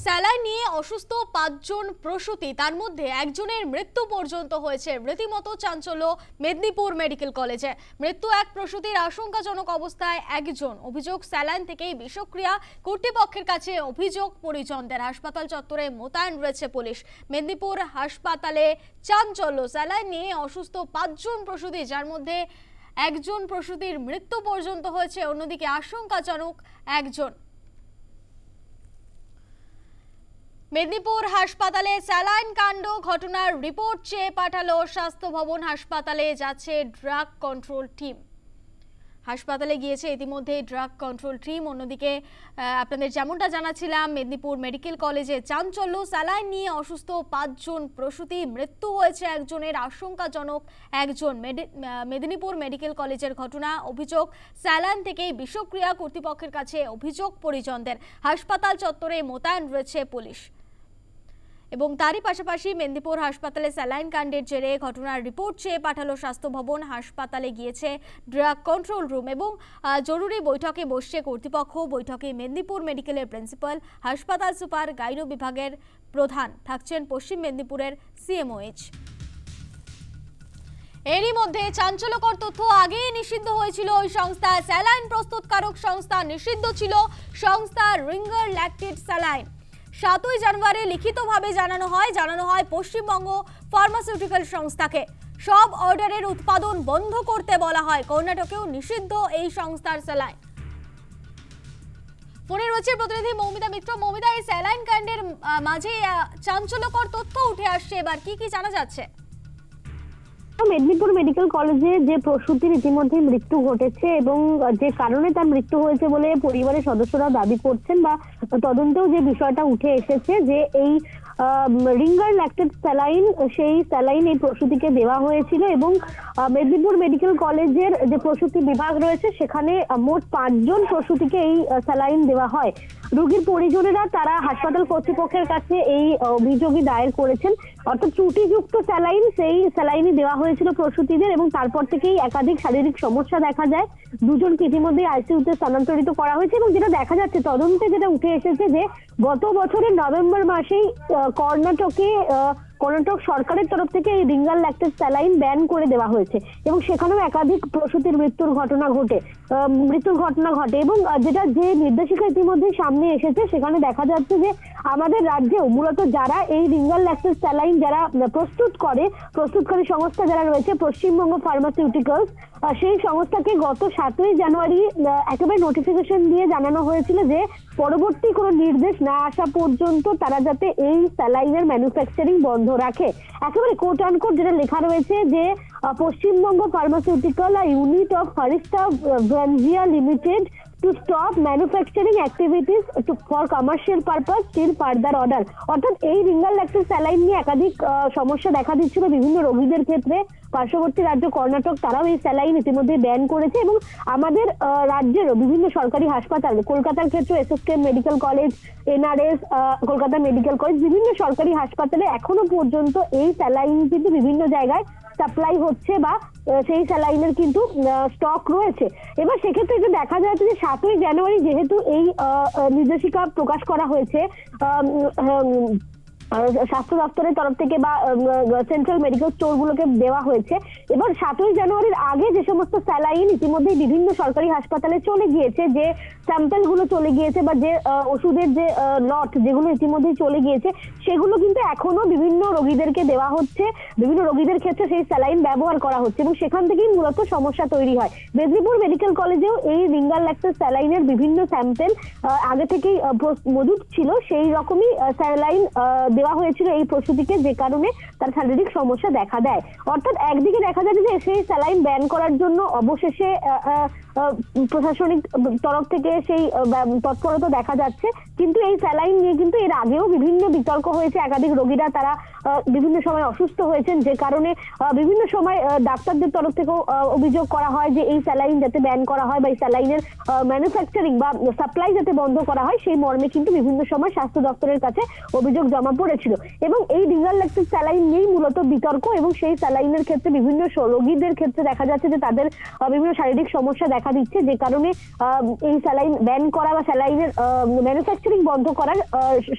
Saline নিয়ে অসুস্থ ৫ জন প্রসূতি, তার মধ্যে একজনের মৃত্যু পর্যন্ত হয়েছে। রীতিমতো চাঞ্চল্য মেদিনীপুর মেডিকেল কলেজে। মৃত্যু এক প্রসূতির, আশঙ্কাজনক অবস্থায় একজন। অভিযোগ স্যালাইন থেকেই বিষক্রিয়া। কর্তৃপক্ষের কাছে অভিযোগ পরিজনদের। হাসপাতাল চত্বরে মোতায়েন রয়েছে পুলিশ। মেদিনীপুর হাসপাতালে চাঞ্চল্য। স্যালাইন নিয়ে অসুস্থ ৫ জন প্রসূতি, যার মধ্যে একজন প্রসূতির মৃত্যু পর্যন্ত হয়েছে, অন্যদিকে আশঙ্কাজনক একজন। মেদিনীপুর হাসপাতালে স্যালাইন কাণ্ড ঘটনার রিপোর্ট চেয়ে পাঠালো স্বাস্থ্য ভবন। হাসপাতালে যাচ্ছে ড্রাগ কন্ট্রোল টিম। হাসপাতালে গিয়েছে ইতিমধ্যে ড্রাগ কন্ট্রোল টিম। অন্যদিকে আপনাদের যেমনটা জানাচ্ছিলাম, মেদিনীপুর মেডিকেল কলেজে চাঞ্চল্য। স্যালাইন নিয়ে অসুস্থ ৫ জন প্রসূতি, মৃত্যু হয়েছে একজনের, আশঙ্কাজনক একজন। মেদিনীপুর মেডিকেল কলেজের ঘটনা। অভিযোগ স্যালাইন থেকেই বিষক্রিয়া। কর্তৃপক্ষের কাছে অভিযোগ পরিজনদের। হাসপাতাল চত্বরে মোতায়েন রয়েছে পুলিশ। এবং তারই পাশাপাশি মেদিনীপুর হাসপাতালে স্যালাইন কাণ্ডের জেরে ঘটনার রিপোর্ট চেয়ে পাঠালো স্বাস্থ্য ভবন। হাসপাতালে গিয়েছে ড্রাগ কন্ট্রোল রুম এবং জরুরি বৈঠকে বসছে কর্তৃপক্ষ। বৈঠকে মেদিনীপুর মেডিকেলের প্রিন্সিপাল, হাসপাতাল সুপার, গাইনো বিভাগের প্রধান থাকছেন পশ্চিম মেদিনীপুরের সিএমওএইচ। এরই মধ্যে চাঞ্চল্যকর তথ্য। আগেই নিষিদ্ধ হয়েছিল ওই সংস্থা। স্যালাইন প্রস্তুতকারক সংস্থা নিষিদ্ধ ছিল সংস্থা রিঙ্গার ল্যাকটেড স্যালাইন। 7ই জানুয়ারি লিখিতভাবে জানানো হয় পশ্চিমবঙ্গ ফার্মাসিউটিক্যাল সংস্থাকে। সব অর্ডারের উৎপাদন বন্ধ করতে বলা হয়। কর্ণাটকেও নিষিদ্ধ এই সংস্থার স্যালাইন। ফোনে রয়েছে প্রতিনিধি মৌমিতা মিত্র। মৌমিতা, এই স্যালাইন কাণ্ডের মাঝে চাঞ্চল্যকর তথ্য উঠে আসছে, এবার কি কি জানা যাচ্ছে? মেদিনীপুর মেডিকেল কলেজে যে প্রসূতির ইতিমধ্যে মৃত্যু ঘটেছে এবং যে কারণে তার মৃত্যু হয়েছে বলে পরিবারের সদস্যরা দাবি করছেন, বা তদন্তেও যে বিষয়টা উঠে এসেছে যে এই রিঙ্গার ল্যাকটেড স্যালাইন, সেই স্যালাইন এই প্রসূতিকে দেওয়া হয়েছিল এবং মেদিনীপুর মেডিকেল কলেজের যে প্রসূতি বিভাগ রয়েছে সেখানে মোট 5 জন প্রসূতিকে এই স্যালাইন দেওয়া হয়। রোগীর পরিজনেরা তারা হাসপাতাল কর্তৃপক্ষের কাছে এই অভিযোগই দায়ের করেছেন। অর্থাৎ ত্রুটিযুক্ত স্যালাইন, সেই স্যালাইনই দেওয়া হয়েছিল প্রসূতিদের এবং তারপর থেকেই একাধিক শারীরিক সমস্যা দেখা যায়। 2 জনকে ইতিমধ্যে আইসিইউতে স্থানান্তরিত করা হয়েছে এবং যেটা দেখা যাচ্ছে তদন্তে যেটা উঠে এসেছে যে গত বছরের নভেম্বর মাসেই কর্ণাটক সরকারের তরফ থেকে এই রিঙ্গার ল্যাকটেড স্যালাইন ব্যান করে দেওয়া হয়েছে এবং সেখানেও একাধিক প্রসূতির মৃত্যুর ঘটনা ঘটে এবং যে নির্দেশিকা ইতিমধ্যে সামনে এসেছে সেখানে দেখা যাচ্ছে যে আমাদের রাজ্যেও মূলত যারা এই রিঙ্গার ল্যাকটেড স্যালাইন যারা প্রস্তুতকারী সংস্থা যারা রয়েছে পশ্চিমবঙ্গ ফার্মাসিউটিক্যালস, সেই সংস্থাকে গত 7ই জানুয়ারি একেবারে নোটিফিকেশন দিয়ে জানানো হয়েছিল যে পরবর্তী কোনো নির্দেশ না আসা পর্যন্ত তারা যাতে এই স্যালাইনের ম্যানুফ্যাকচারিং বন্ধ রাখে। একেবারে কোট আনকোট যেটা লেখা রয়েছে যে পশ্চিমবঙ্গ ফার্মাসিউটিক্যাল ইউনিট অফ হরিস্টা ব্রাঞ্জিয়া limited to stop manufacturing activities for commercial purpose till further order। অর্থাৎ এই রিঙ্গার ল্যাকটেড স্যালাইন নিয়ে একাধিক সমস্যা দেখা দিচ্ছিল বিভিন্ন রোগীদের ক্ষেত্রে। পার্শ্ববর্তী রাজ্য কর্ণাটক, তারাও এই স্যালাইন ইতিমধ্যে ব্যান করেছে এবং আমাদের রাজ্যেরও বিভিন্ন সরকারি হাসপাতাল, কলকাতার ক্ষেত্রে SSKM medical college, NRS, Kolkata medical college, বিভিন্ন সরকারি হাসপাতালে এখনো পর্যন্ত এই স্যালাইন কিন্তু বিভিন্ন জায়গায় সাপ্লাই হচ্ছে বা সেই স্যালাইনের কিন্তু স্টক রয়েছে। এবার সেক্ষেত্রে যে দেখা যাচ্ছে যে 7ই জানুয়ারি যেহেতু এই নির্দেশিকা প্রকাশ করা হয়েছে স্বাস্থ্য দপ্তরের তরফ থেকে বা সেন্ট্রাল মেডিকেল স্টোরগুলোকে দেওয়া হয়েছে, এবার 7ই জানুয়ারির আগে যে সমস্ত স্যালাইন ইতিমধ্যে বিভিন্ন সরকারি হাসপাতালে চলে গিয়েছে, যে স্যাম্পেল গুলো চলে গিয়েছে বা যে ওষুধের যে লট যেগুলো ইতিমধ্যেই চলে গিয়েছে সেগুলো কিন্তু এখনো বিভিন্ন রোগীদেরকে দেওয়া হচ্ছে। বিভিন্ন রোগীদের ক্ষেত্রে সেই স্যালাইন ব্যবহার করা হচ্ছে এবং সেখান থেকেই মূলত সমস্যা তৈরি হয়। মেদিনীপুর মেডিকেল কলেজেও এই রিঙ্গার ল্যাকটেড স্যালাইনের বিভিন্ন স্যাম্পেল আগে থেকেই মজুদ ছিল, সেই রকমই স্যালাইন দেওয়া হয়েছিল এই প্রসূতিকে, যে কারণে তার শারীরিক সমস্যা দেখা দেয়। অর্থাৎ একদিকে দেখা যাচ্ছে যে সেই স্যালাইন ব্যান করার জন্য অবশেষে প্রশাসনিক তরফ থেকে সেই তৎপরতা দেখা যাচ্ছে, কিন্তু এই স্যালাইন নিয়ে কিন্তু এর আগেও বিভিন্ন বিতর্ক হয়েছে। একাধিক রোগীরা তারা বিভিন্ন সময় অসুস্থ হয়েছেন, যে কারণে বিভিন্ন সময় ডাক্তারদের তরফ থেকেও অভিযোগ করা হয় যে এই স্যালাইন যাতে ব্যান করা হয় বা এই স্যালাইনের ম্যানুফ্যাকচারিং বা সাপ্লাই যাতে বন্ধ করা হয়, সেই মর্মে কিন্তু বিভিন্ন সময় স্বাস্থ্য দপ্তরের কাছে অভিযোগ জমা পড়েছিল এবং এই রিঙ্গার ল্যাকটেড স্যালাইন নিয়েই মূলত বিতর্ক এবং সেই স্যালাইনের ক্ষেত্রে বিভিন্ন রোগীদের ক্ষেত্রে দেখা যাচ্ছে যে তাদের বিভিন্ন শারীরিক সমস্যা দেখা দেখা দিচ্ছে, যে কারণে এই স্যালাইন ব্যান করা বা স্যালাইনের ম্যানুফ্যাকচারিং বন্ধ করার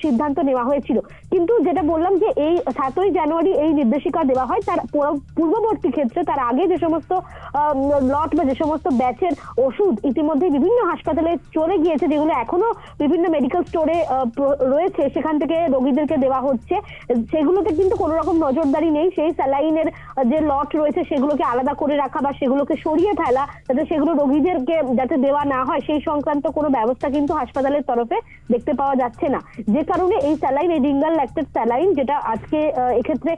সিদ্ধান্ত নেওয়া হয়েছিল। কিন্তু যেটা বললাম যে এই 7ই জানুয়ারি এই নির্দেশিকা দেওয়া হয়, তার পূর্ববর্তী ক্ষেত্রে তার আগে যে সমস্ত লট বা যে সমস্ত ব্যাচের ওষুধ ইতিমধ্যে বিভিন্ন হাসপাতালে চলে গিয়েছে, যেগুলো এখনো বিভিন্ন মেডিকেল স্টোরে রয়েছে, সেখান থেকে রোগীদেরকে দেওয়া হচ্ছে, সেগুলোতে কিন্তু কোনো রকম নজরদারি নেই। সেই স্যালাইনের যে লট রয়েছে সেগুলোকে আলাদা করে রাখা বা সেগুলোকে সরিয়ে ফেলা, যাতে সেগুলো রোগীদেরকে যাতে দেওয়া না হয়, সেই সংক্রান্ত কোনো ব্যবস্থা কিন্তু হাসপাতালের তরফে দেখতে পাওয়া যাচ্ছে না। যে কারণে এই স্যালাইন, এই রিঙ্গাল ল্যাক্টেড স্যালাইন, যেটা আজকে এক্ষেত্রে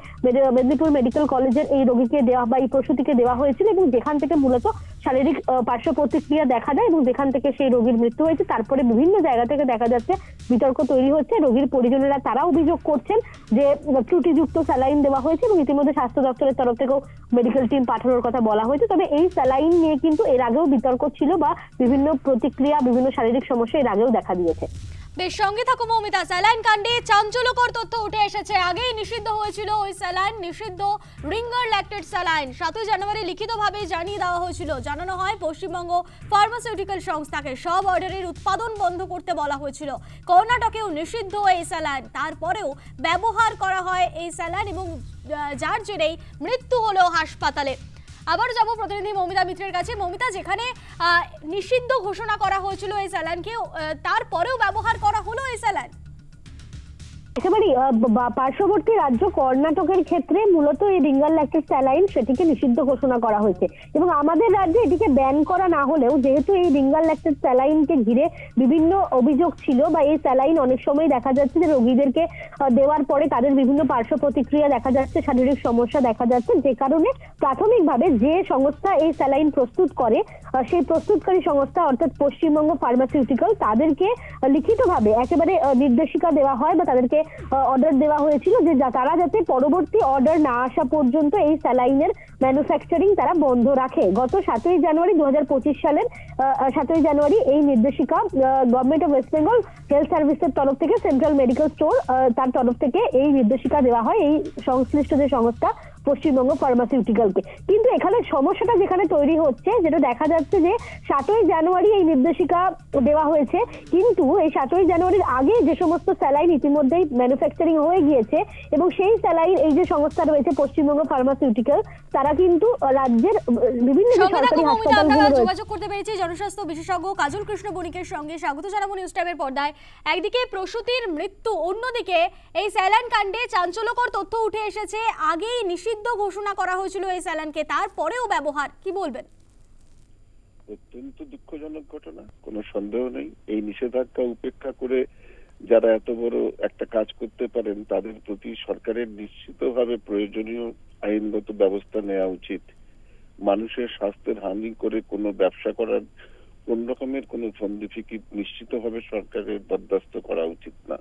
মেদিনীপুর মেডিকেল কলেজের এই রোগীকে দেওয়া বা এই প্রসূতিকে দেওয়া হয়েছিল, এবং যেখান থেকে মূলত শারীরিক পার্শ্ব প্রতিক্রিয়া দেখা যায় এবং যেখান থেকে সেই রোগীর মৃত্যু হয়েছে, তারপরে বিভিন্ন জায়গা থেকে দেখা যাচ্ছে বিতর্ক তৈরি হচ্ছে। রোগীর পরিজনেরা তারা অভিযোগ করছেন যে ত্রুটিযুক্ত স্যালাইন দেওয়া হয়েছে, এবং ইতিমধ্যে স্বাস্থ্য দপ্তরের তরফ থেকেও মেডিকেল টিম পাঠানোর কথা বলা হয়েছে। তবে এই স্যালাইন নিয়ে কিন্তু এর আগেও বিতর্ক ছিল বা বিভিন্ন প্রতিক্রিয়া, বিভিন্ন শারীরিক সমস্যা এর আগেও দেখা দিয়েছে। বেশ, সঙ্গে থাকো মৌমিতা। স্যালাইন কাণ্ডে চাঞ্চল্যকর তথ্য উঠে এসেছে। আগেই নিষিদ্ধ হয়েছিল ওই স্যালাইন, নিষিদ্ধ রিঙ্গার ল্যাক্টেড স্যালাইন। 7ই জানুয়ারি লিখিতভাবে জানিয়ে দেওয়া হয়েছিল, জানানো হয় পশ্চিমবঙ্গ ফার্মাসিউটিক্যাল সংস্থাকে সব অর্ডারের উৎপাদন বন্ধ করতে বলা হয়েছিল। কর্ণাটকেও নিষিদ্ধ এই স্যালাইন, তারপরেও ব্যবহার করা হয় এই স্যালাইন এবং যার জেরেই মৃত্যু হলো হাসপাতালে। আবার যাব প্রতিনিধি মৌমিতা মিত্রের কাছে। মৌমিতা, যেখানে নিষিদ্ধ ঘোষণা করা হয়েছিল এই স্যালাইনকে, তারপরেও ব্যবহার করা হলো এই স্যালাইন। একেবারেই পার্শ্ববর্তী রাজ্য কর্ণাটকের ক্ষেত্রে মূলত এই রিঙ্গাল ল্যাক্টেড স্যালাইন সেটিকে নিষিদ্ধ ঘোষণা করা হয়েছে, এবং আমাদের রাজ্যে এটিকে ব্যান করা না হলেও যেহেতু এই রিঙ্গাল ল্যাক্টেড স্যালাইনকে ঘিরে বিভিন্ন অভিযোগ ছিল বা এই স্যালাইন অনেক সময় দেখা যাচ্ছে যে রোগীদেরকে দেওয়ার পরে তাদের বিভিন্ন পার্শ্ব প্রতিক্রিয়া দেখা যাচ্ছে, শারীরিক সমস্যা দেখা যাচ্ছে, যে কারণে প্রাথমিকভাবে যে সংস্থা এই স্যালাইন প্রস্তুত করে সেই প্রস্তুতকারী সংস্থা অর্থাৎ পশ্চিমবঙ্গ ফার্মাসিউটিক্যাল, তাদেরকে লিখিতভাবে একেবারে নির্দেশিকা দেওয়া হয় বা তাদেরকে অর্ডার দেওয়া হয়েছিল যে তারা যাতে পরবর্তী অর্ডার না আসা পর্যন্ত এই স্যালাইনের ম্যানুফ্যাকচারিং তারা বন্ধ রাখে। গত 7ই জানুয়ারি 2025 সালের 7ই জানুয়ারি এই নির্দেশিকা government of West Bengal health সার্ভিসের তরফ থেকে, সেন্ট্রাল মেডিকেল স্টোর তার তরফ থেকে এই নির্দেশিকা দেওয়া হয় এই সংশ্লিষ্ট যে সংস্থা পশ্চিমবঙ্গ ফার্মাসিউটিক্যালকে। কিন্তু এখানে সমস্যাটা যেখানে তৈরি হচ্ছে, যেটা দেখা যাচ্ছে যে 7ই জানুয়ারি এই নির্দেশিকা দেওয়া হয়েছে, কিন্তু এই 7ই জানুয়ারির আগে যে সমস্ত স্যালাইন ইতিমধ্যেই ম্যানুফ্যাকচারিং হয়ে গিয়েছে এবং সেই স্যালাইন এই যে সংস্থা রয়েছে পশ্চিমবঙ্গ ফার্মাসিউটিক্যাল, তারা কিন্তু রাজ্যের বিভিন্ন সরকারি হাসপাতালগুলো যোগাযোগ করতে পেরেছি জনস্বাস্থ্য বিশেষজ্ঞ কাজল কৃষ্ণ বণিকের সঙ্গে। স্বাগত জানাবো নিউজ টাইমের পর্দায়। একদিকে প্রসূতির মৃত্যু, অন্যদিকে এই স্যালাইন কাণ্ডে চাঞ্চল্যকর তথ্য উঠে এসেছে। আগেই নিষিদ্ধ ঘোষণা করা হয়েছিল এই স্যালাইনকে, তারপরেও ব্যবহার, কি বলবেন? অত্যন্ত দুঃখজনক ঘটনা, কোনো সন্দেহ নেই। এই নিষেধাজ্ঞা উপেক্ষা করে যারা এত বড় একটা কাজ করতে পারেন তাদের প্রতি সরকারের নিশ্চিতভাবে প্রয়োজনীয় আইনগত ব্যবস্থা নেওয়া উচিত। মানুষের স্বাস্থ্যের হানি করে কোনো ব্যবসা করার কোন রকমের কোনো ফন্দিফিকি নিশ্চিতভাবে সরকারের বরদাস্ত করা উচিত না।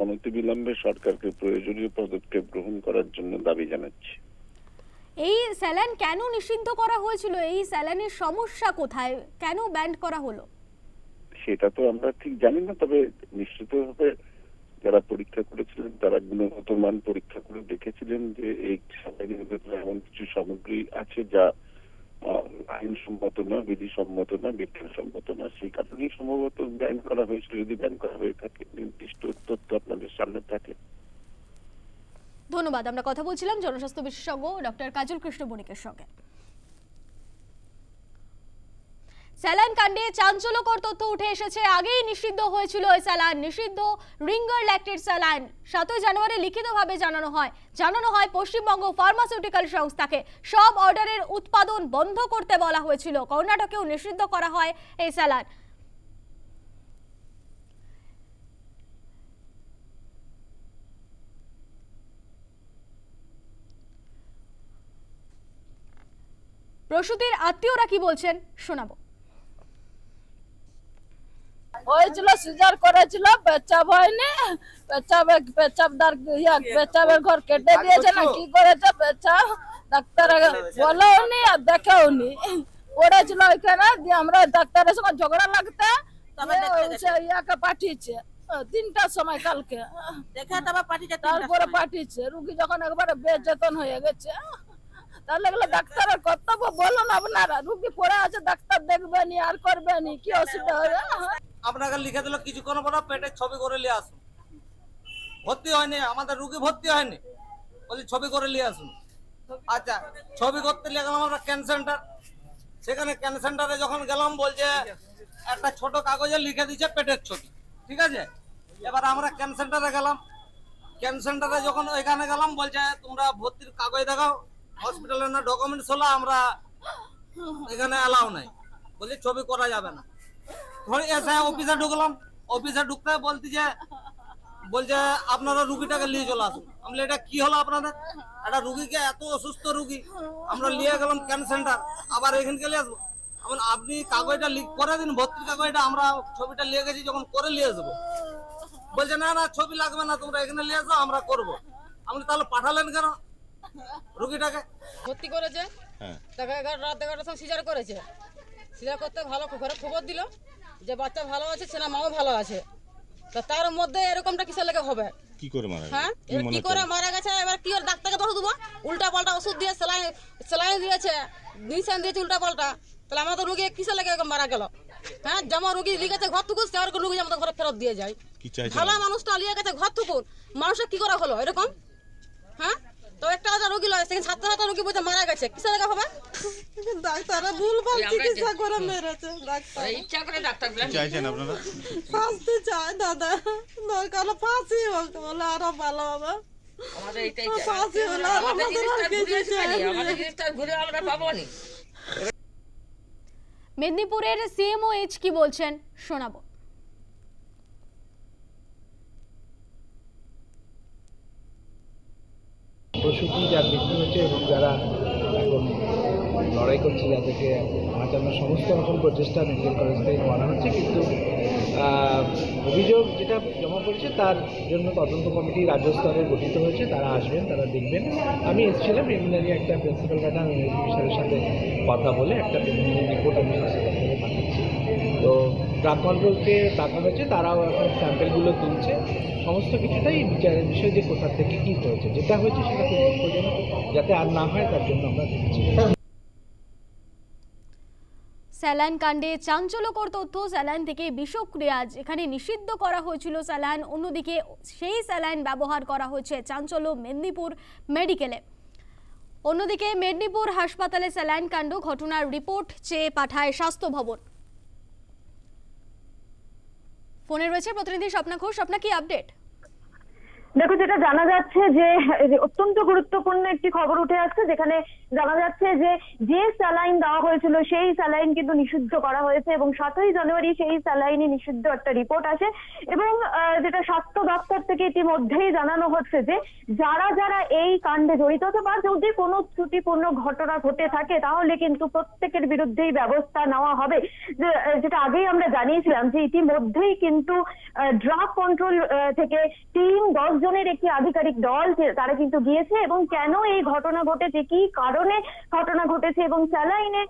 অনতিবিলম্বে সরকারকে প্রয়োজনীয় পদক্ষেপ গ্রহণ করার জন্য দাবি জানাচ্ছি। এই স্যালাইন কেন নিষিদ্ধ করা হয়েছিল? এই স্যালাইনের সমস্যা কোথায়? কেন ব্যান করা হলো? সেটা তো আমরা ঠিক জানি না, তবে নিশ্চিতভাবে যারা পরীক্ষা করেছিলেন তারা গুণগত মান পরীক্ষা করে দেখেছিলেন যে এই স্যালাইনের ভেতরে এমন কিছু সামগ্রী আছে যা আইনসম্মত না, বিধিসম্মত না, বিজ্ঞানসম্মত না। সেই কারণেই সম্ভবত ব্যান করা হয়েছিল। যদি ব্যান করা হয়ে থাকে, নির্দিষ্ট তথ্য আপনাদের সামনে থাকে। ধন্যবাদ। আমরা কথা বলছিলাম জনস্বাস্থ্য বিশেষজ্ঞ ডক্টর কাজল কৃষ্ণ বণিকের সঙ্গে। স্যালাইন কাণ্ডে চাঞ্চল্যকর তথ্য উঠে এসেছে। আগেই নিষিদ্ধ হয়েছিল এই স্যালাইন, নিষিদ্ধ রিঙ্গার ল্যাক্টেড স্যালাইন। 7ই জানুয়ারি লিখিতভাবে জানানো হয় পশ্চিমবঙ্গ ফার্মাসিউটিক্যাল সংস্থাকে সব অর্ডারের উৎপাদন বন্ধ করতে বলা হয়েছিল। কর্ণাটকেও নিষিদ্ধ করা হয় এই স্যালাইন। প্রসূতির আত্মীয়রা কি বলছেন শোনাবো। হয়েছিল, সিজার করেছিল, পেচ্ছাপ হয়নি, পেচ্ছাপের ঘর কেটে দিয়েছে না কি করেছে, পেচ্ছাপ ডাক্তার বলেওনি আর দেখেওনি, পড়েছিল ওইখানে। দিয়ে আমরা ডাক্তারের সঙ্গে ঝগড়া লাগতে ইয়াকে পাঠিয়েছে 3টার সময় কালকে, তারপরে পাঠিয়েছে। রুগী যখন একবারে বেচেতন হয়ে গেছে তাহলে এগুলো ডাক্তারের কর্তব্য, বলুন আপনারা। রুগী পড়ে আছে, ডাক্তার দেখবেনি আর করবেনি, কি অসুবিধা হবে? আপনাকে লিখে দিল কিছুক্ষণ পর পেটের ছবি করে নিয়ে আসুন। ভর্তি হয়নি, আমাদের রুগী ভর্তি হয়নি, বলছি ছবি করে নিয়ে আসুন। আচ্ছা, ছবি করতে নিয়ে গেলাম আমরা ক্যান সেন্টার। সেখানে ক্যান সেন্টারে যখন গেলাম বলছে একটা ছোট কাগজে লিখে দিচ্ছে পেটের ছবি, ঠিক আছে। এবার আমরা ক্যান সেন্টারে গেলাম। ক্যান সেন্টারে যখন ওইখানে গেলাম বলছে তোমরা ভর্তির কাগজ দেখাও, হসপিটালের না ডকুমেন্টস হলো, আমরা এখানে অ্যালাউ নাই, বলছে ছবি করা যাবে না। এসে অফিসে ঢুকলাম। অফিসে ঢুকতে বলছে আপনারা রুগীটাকে নিয়ে চলে আসুন। আমি এটা কি হলো আপনাদের? একটা রুগীকে, এত অসুস্থ রুগী আমরা নিয়ে গেলাম ক্যান সেন্টার, আবার এখানকে নিয়ে আসবো? আপনি কাগজটা লিখ করে দিন, ভর্তির কাগজটা, আমরা ছবিটা নিয়ে গেছি, যখন করে নিয়ে আসবো বলছে না না ছবি লাগবে না, তোমরা এখানে নিয়ে আসো, আমরা করবো। আপনি তাহলে পাঠালেন কেন রুগীটাকে? ভর্তি করেছে, রাত 11টার সময় সিজার করেছে। সিজার করতে ভালো ঘরে খবর দিল যে বাচ্চা ভালো আছে, ছেলে মাও ভালো আছে। তো তার মধ্যে এরকমটা কিসের লেগে হবে? কি করে মারা গেছে? হ্যাঁ, কি করে মারা গেছে? এবার কি ওর ডাক্তারকে দোষ দেবো? উল্টা পাল্টা ওষুধ দিয়ে সেলাইন দিয়েছে, নিশান দিয়েছে উল্টা পাল্টা। তাহলে আমাদের রুগী কিসের লেগে মারা গেল? হ্যাঁ, যেমন রুগী লিখেছে ঘর থুকুন, সেরকম রুগী আমাদের ঘরে ফেরত দিয়ে যায়। ভালো মানুষটা লিয়ে গেছে ঘর থুকুন, মানুষের কি করে হলো এরকম? হ্যাঁ, তো একটা রুগী লয়, সেখানে 7 রুগী বলতে মারা গেছে, কিসের লেগে হবে? ডাক্তাররা ভুলভাল চিকিৎসা করে মেরেছে। ডাক্তার ইচ্ছা করে ডাক্তার চাইছেন আপনারা? ফাঁসতে চায় দাদা, দরকার ফাঁসি বলতে বলে আরো ভালো হবে। আমাদের এইটাই ফাঁসি হলে আমাদের ঘুরে আমরা পাবো না। মেদিনীপুরের সিএমওএইচ কি বলছেন শোনাবো। প্রসূতি যার মৃত্যু হয়েছে এবং যারা এখন লড়াই করছে যাদেরকে বাঁচানোর সমস্ত রকম প্রচেষ্টা মেডিকেল কলেজ থেকে করা হচ্ছে, কিন্তু অভিযোগ যেটা জমা পড়েছে তার জন্য তদন্ত কমিটি রাজ্য স্তরে গঠিত হয়েছে, তারা আসবেন, তারা দেখবেন। আমি এসেছিলাম, প্রিলিমিনারি একটা প্রিন্সিপাল ম্যাডাম অফিসারের সাথে কথা বলে একটা প্রিলিমিনারি রিপোর্ট আমি হাসপাতালে পাঠাচ্ছি। তো ড্রাগ কন্ট্রোলকে ডাকা হয়েছে, তারাও এখন স্যাম্পেলগুলো তুলছে। সমস্ত কিছুটাই বিচারের বিষয় যে কোথা থেকে কী হয়েছে, যেটা হয়েছে সেটা খুব দুঃখজনক, যাতে আর না হয় তার জন্য আমরা দেখছি। স্যালাইন কাণ্ডে চাঞ্চল্যকর তথ্য, স্যালাইন থেকে বিষক্রিয়া এখানে নিষিদ্ধ করা হয়েছিল স্যালাইন, অন্যদিকে সেই স্যালাইন ব্যবহার করা হয়েছে চাঞ্চল্য মেদিনীপুর মেডিকেলে। অন্যদিকে মেদিনীপুর হাসপাতালে স্যালাইন কাণ্ড ঘটনার রিপোর্ট চেয়ে পাঠায় স্বাস্থ্য ভবন। ফোনে রয়েছে প্রতিনিধি স্বপ্না ঘোষ। স্বপ্না, কি আপডেট? দেখো, যেটা জানা যাচ্ছে যে অত্যন্ত গুরুত্বপূর্ণ একটি খবর উঠে আসছে, যেখানে জানা যাচ্ছে যে স্যালাইন দেওয়া হয়েছিল সেই স্যালাইন কিন্তু নিষিদ্ধ করা হয়েছে এবং 7ই জানুয়ারি সেই স্যালাইনই নিষিদ্ধ একটা রিপোর্ট আসে। এবং যেটা স্বাস্থ্য দপ্তর থেকে ইতিমধ্যেই জানানো হচ্ছে যে যারা যারা এই কাণ্ডে জড়িত আছে বা যদি কোনো ত্রুটিপূর্ণ ঘটনা ঘটে থাকে তাহলে কিন্তু প্রত্যেকের বিরুদ্ধেই ব্যবস্থা নেওয়া হবে। যেটা আগেই আমরা জানিয়েছিলাম যে ইতিমধ্যেই কিন্তু ড্রাগ কন্ট্রোল থেকে 10 জনের একটি আধিকারিক দল তারা কিন্তু গিয়েছে এবং কেন এই ঘটনা ঘটেছে, কি কারণে ঘটনা ঘটেছে এবং স্যালাইনে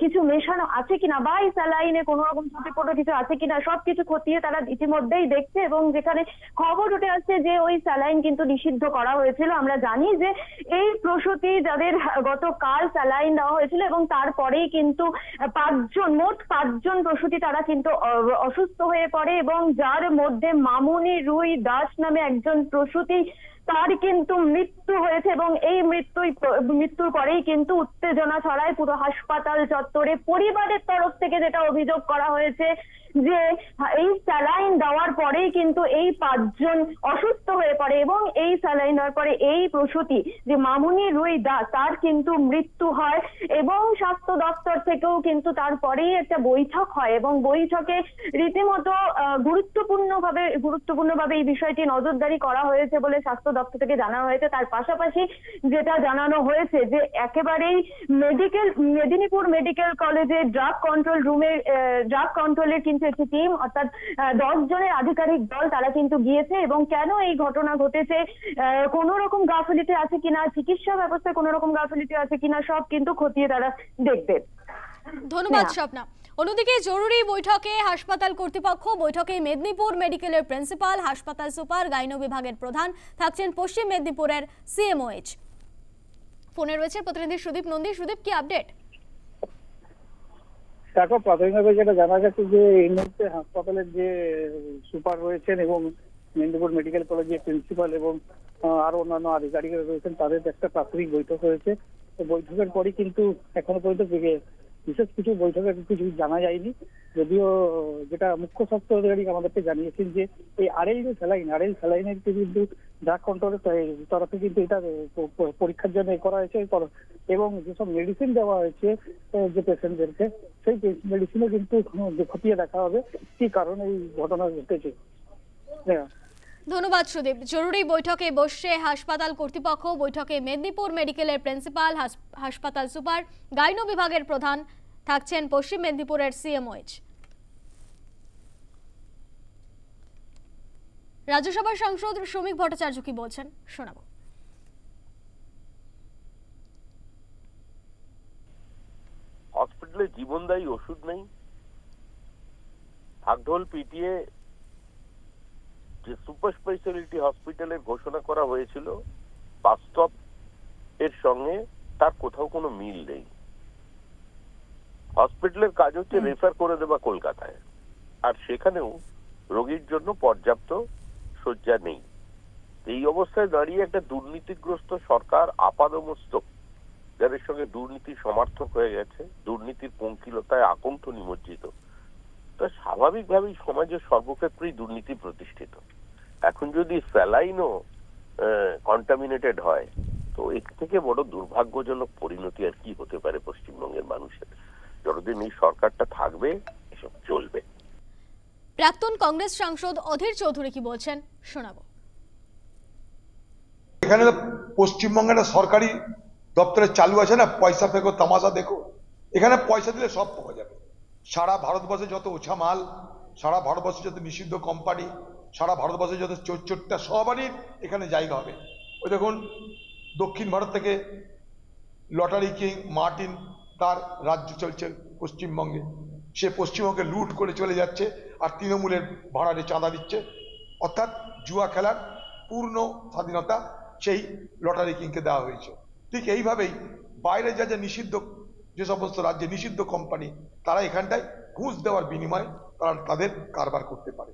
কিছু মেশানো আছে কিনা বা এই স্যালাইনে কোনো রকম ত্রুটিপূর্ণ কিছু আছে কিনা সবকিছু খতিয়ে তারা ইতিমধ্যেই দেখছে। এবং যেখানে খবর উঠে আসছে যে ওই স্যালাইন কিন্তু নিষিদ্ধ করা হয়েছিল। আমরা জানি যে এই প্রসূতি যাদের গতকাল স্যালাইন দেওয়া হয়েছিল এবং তারপরেই কিন্তু মোট 5 জন প্রসূতি তারা কিন্তু অসুস্থ হয়ে পড়ে এবং যার মধ্যে মামুনি রুই দাস নামে একজন প্রসূতি, তার কিন্তু মৃত্যু হয়েছে এবং এই মৃত্যুর পরেই কিন্তু উত্তেজনা ছড়ায় পুরো হাসপাতাল চত্বরে। পরিবারের তরফ থেকে যেটা অভিযোগ করা হয়েছে যে এই স্যালাইন দেওয়ার পরেই কিন্তু এই 5 জন অসুস্থ হয়ে পড়ে এবং এই স্যালাইন দেওয়ার পরে এই প্রসূতি যে মামুনি রুই দাস তার কিন্তু মৃত্যু হয় এবং স্বাস্থ্য দপ্তর থেকেও কিন্তু তারপরেই একটা বৈঠক হয় এবং বৈঠকে রীতিমতো গুরুত্বপূর্ণভাবে এই বিষয়টি নজরদারি করা হয়েছে বলে স্বাস্থ্য দপ্তর থেকে জানানো হয়েছে। তার পাশাপাশি যেটা জানানো হয়েছে যে একেবারেই মেদিনীপুর মেডিকেল কলেজে ড্রাগ কন্ট্রোলের কিন্তু একটি টিম অর্থাৎ 10 জনের আধিকারিক দল তারা কিন্তু গিয়েছে এবং কেন এই ঘটনা ঘটেছে, কোন রকম গাফিলতি আছে কিনা, চিকিৎসা ব্যবস্থায় কোন রকম গাফিলতি আছে কিনা সব কিন্তু খতিয়ে তারা দেখবে। ধন্যবাদ স্বপ্না। অন্যদিকে জরুরি বৈঠকে হাসপাতাল কর্তৃপক্ষ, বৈঠকে মেদিনীপুর মেডিকেলের প্রিন্সিপাল, হাসপাতাল সুপার, গাইনো বিভাগের প্রধান, থাকছেন পশ্চিম মেদিনীপুরের সিএমওএইচ। ফোনে রয়েছে প্রতিনিধি সুদীপ নন্দী। সুদীপ, কি আপডেট? দেখো, প্রাথমিকভাবে যেটা জানা গেছে যে এই মুহূর্তে হাসপাতালের যে সুপার রয়েছেন এবং মেদিনীপুর মেডিকেল কলেজের প্রিন্সিপাল এবং আরো অন্যান্য আধিকারিকরা রয়েছেন, তাদের একটা প্রাথমিক বৈঠক হয়েছে। তো বৈঠকের পরই কিন্তু এখনো পর্যন্ত বিশেষ কিছু বৈঠকে কিছু জানা যায়নি, যদিও যেটা মুখ্য স্বাস্থ্য আধিকারিক আমাদেরকে জানিয়েছেন যে এই আরএল স্যালাইনের কিন্তু ড্রাগ কন্ট্রোলের তরফে কিন্তু এটা পরীক্ষার জন্য করা হয়েছে এবং যেসব মেডিসিন দেওয়া হয়েছে যে পেশেন্টদেরকে, সেই মেডিসিনও কিন্তু খতিয়ে দেখা হবে কি কারণে এই ঘটনা ঘটেছে। ধন্যবাদ সুদীপ। জরুরি বৈঠকে বসছে হাসপাতাল কর্তৃপক্ষ। বৈঠকে মেদিনীপুর মেডিকেলের প্রিন্সিপাল, হাসপাতাল সুপার, গাইনো বিভাগের প্রধান, থাকছেন পশ্চিম মেদিনীপুরের সিএমওএইচ। রাজ্যসভার সাংসদ শ্রমিক ভট্টাচার্য কি বলছেন শোনাবো। হসপিটালে জীবনদায়ী ওষুধ নেই, ঢাকঢোল পিটিয়ে যে সুপার স্পেশালিটি হসপিটালের ঘোষণা করা হয়েছিল, বাস্তব এর সঙ্গে তার কোথাও কোনো মিল নেই। হসপিটালের কাজ হচ্ছে রেফার করে দেওয়া কলকাতায়, আর সেখানেও রোগীর জন্য পর্যাপ্ত শয্যা নেই। এই অবস্থায় দাঁড়িয়ে একটা দুর্নীতিগ্রস্ত সরকার আপাদমস্তক, যাদের সঙ্গে দুর্নীতি সমর্থক হয়ে গেছে, দুর্নীতির পঙ্কিলতায় আকণ্ঠ নিমজ্জিত, তা স্বাভাবিকভাবেই সমাজের সর্বক্ষেত্রেই দুর্নীতি প্রতিষ্ঠিত। এখন যদি স্যালাইনও কন্টামিনেটেড হয়, তো এর থেকে বড় দুর্ভাগ্যজনক পরিণতি আর কি হতে পারে পশ্চিমবঙ্গের মানুষের। যতদিন এই সরকারটা থাকবে এসব চলবে। প্রাক্তন কংগ্রেস সাংসদ অধীর চৌধুরী কি বলছেন শোনাবো। এখানে পশ্চিমবঙ্গের সরকারি দপ্তরে চালু আছে না, পয়সা ফেকো তামাশা দেখো। এখানে পয়সা দিলে সব পাওয়া যাবে। সারা ভারতবর্ষে যত ওছা মাল, সারা ভারতবর্ষে যত নিষিদ্ধ কোম্পানি, সারা ভারতবর্ষে যত চোরটা, সবারই এখানে জায়গা হবে। ওই দেখুন, দক্ষিণ ভারত থেকে লটারি কিং মার্টিন, তার রাজ্য চলছে পশ্চিমবঙ্গে। সে পশ্চিমবঙ্গে লুট করে চলে যাচ্ছে আর তৃণমূলের ভাড়ারে চাঁদা দিচ্ছে। অর্থাৎ জুয়া খেলার পূর্ণ স্বাধীনতা সেই লটারি কিংকে দেওয়া হয়েছে। ঠিক এইভাবেই বাইরে যা নিষিদ্ধ, যে সমস্ত রাজ্যে নিষিদ্ধ কোম্পানি, তারা এখানটায় ঘুষ দেওয়ার বিনিময়ে তারা তাদের কারবার করতে পারে।